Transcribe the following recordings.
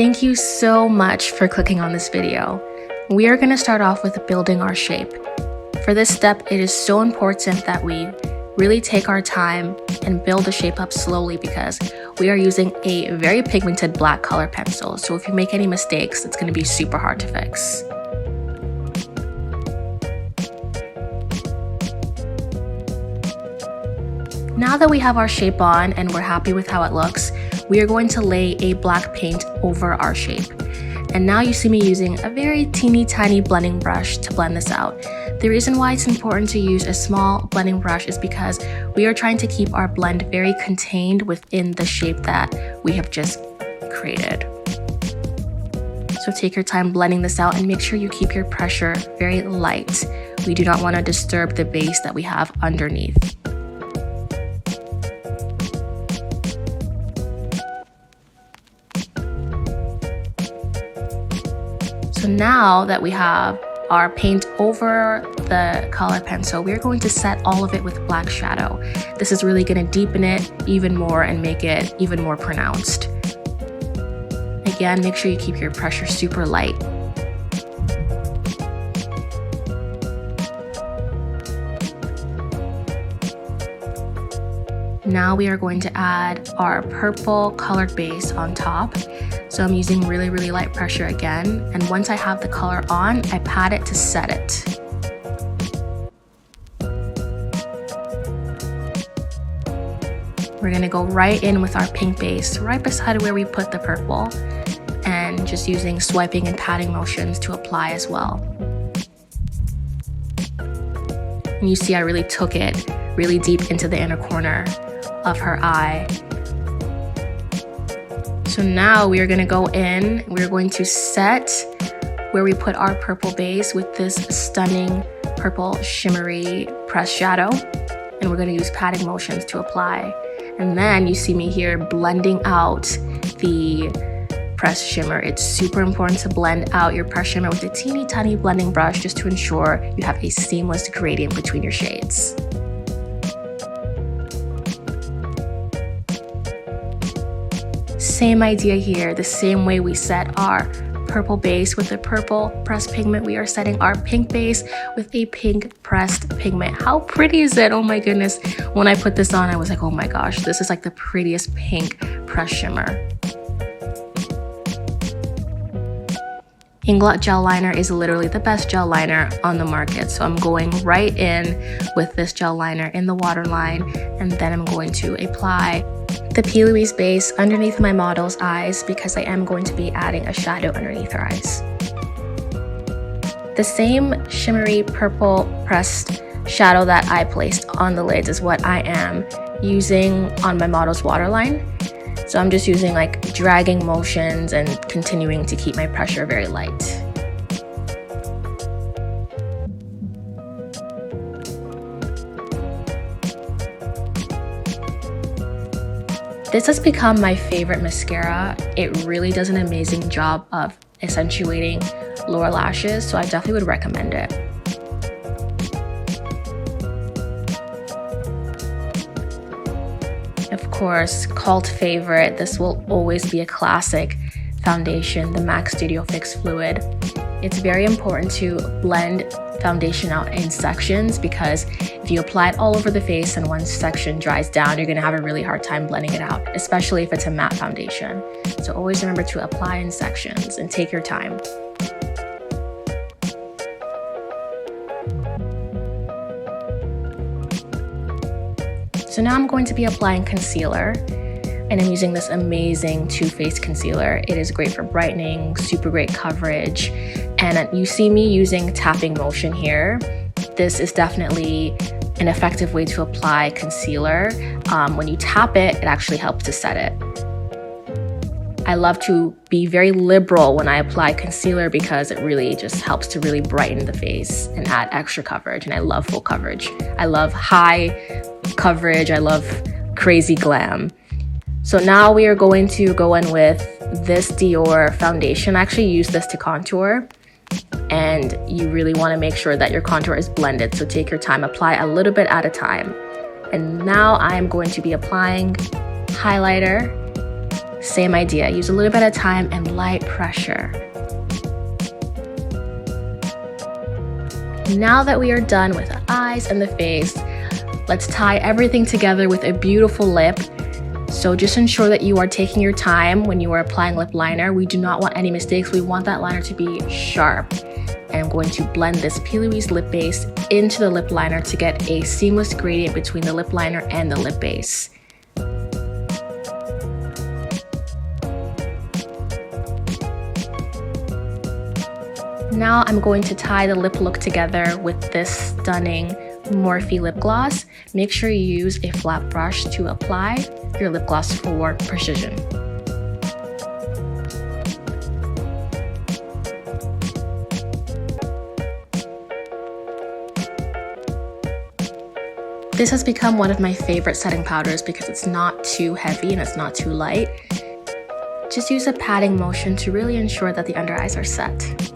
Thank you so much for clicking on this video. We are going to start off with building our shape. For this step, it is so important that we really take our time and build the shape up slowly because we are using a very pigmented black color pencil. So if you make any mistakes, it's going to be super hard to fix. Now that we have our shape on and we're happy with how it looks, we are going to lay a black paint over our shape. And now you see me using a very teeny tiny blending brush to blend this out. The reason why it's important to use a small blending brush is because we are trying to keep our blend very contained within the shape that we have just created. So take your time blending this out and make sure you keep your pressure very light. We do not want to disturb the base that we have underneath. So now that we have our paint over the color pencil, we're going to set all of it with black shadow. This is really going to deepen it even more and make it even more pronounced. Again, make sure you keep your pressure super light. Now we are going to add our purple colored base on top. So I'm using really light pressure again. And once I have the color on, I pat it to set it. We're gonna go right in with our pink base, right beside where we put the purple, and just using swiping and patting motions to apply as well. And you see I really took it really deep into the inner corner of her eye. So now we are going to go in, we're going to set where we put our purple base with this stunning purple shimmery pressed shadow, and we're going to use patting motions to apply. And then you see me here blending out the pressed shimmer. It's super important to blend out your pressed shimmer with a teeny tiny blending brush just to ensure you have a seamless gradient between your shades. Same idea here, the same way we set our purple base with the purple pressed pigment, we are setting our pink base with a pink pressed pigment. How pretty is it? Oh my goodness. When I put this on, I was like, oh my gosh, this is like the prettiest pink pressed shimmer. Inglot gel liner is literally the best gel liner on the market. So I'm going right in with this gel liner in the waterline, and then I'm going to apply the Louise base underneath my model's eyes because I am going to be adding a shadow underneath her eyes. The same shimmery purple pressed shadow that I placed on the lids is what I am using on my model's waterline. So I'm just using like dragging motions and continuing to keep my pressure very light. This has become my favorite mascara. It really does an amazing job of accentuating lower lashes, so I definitely would recommend it. Of course, cult favorite, this will always be a classic foundation, the MAC Studio Fix Fluid. It's very important to blend foundation out in sections because if you apply it all over the face and one section dries down, you're gonna have a really hard time blending it out, especially if it's a matte foundation. So always remember to apply in sections and take your time. So now I'm going to be applying concealer, and I'm using this amazing Too Faced concealer. It is great for brightening, super great coverage, and you see me using tapping motion here. This is definitely an effective way to apply concealer. When you tap it, it actually helps to set it. I love to be very liberal when I apply concealer because it really just helps to really brighten the face and add extra coverage, and I love full coverage. I love high coverage, I love crazy glam. So now we are going to go in with this Dior foundation. I actually use this to contour, and you really want to make sure that your contour is blended. So take your time, apply a little bit at a time. And now I'm going to be applying highlighter Same idea, use a little bit of time and light pressure. Now that we are done with the eyes and the face, let's tie everything together with a beautiful lip. So just ensure that you are taking your time when you are applying lip liner. We do not want any mistakes. We want that liner to be sharp. And I'm going to blend this Louise lip base into the lip liner to get a seamless gradient between the lip liner and the lip base. Now I'm going to tie the lip look together with this stunning Morphe lip gloss. Make sure you use a flat brush to apply your lip gloss for precision. This has become one of my favorite setting powders because it's not too heavy and it's not too light. Just use a patting motion to really ensure that the under eyes are set.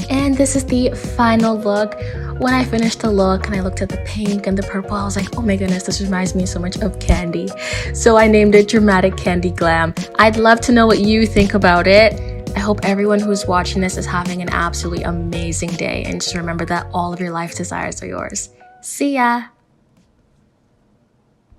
And this is the final look. When I finished the look and I looked at the pink and the purple, I was like, oh my goodness, this reminds me so much of candy. So I named it Dramatic Candy Glam. I'd love to know what you think about it. I hope everyone who's watching this is having an absolutely amazing day. And just remember that all of your life desires are yours. See ya!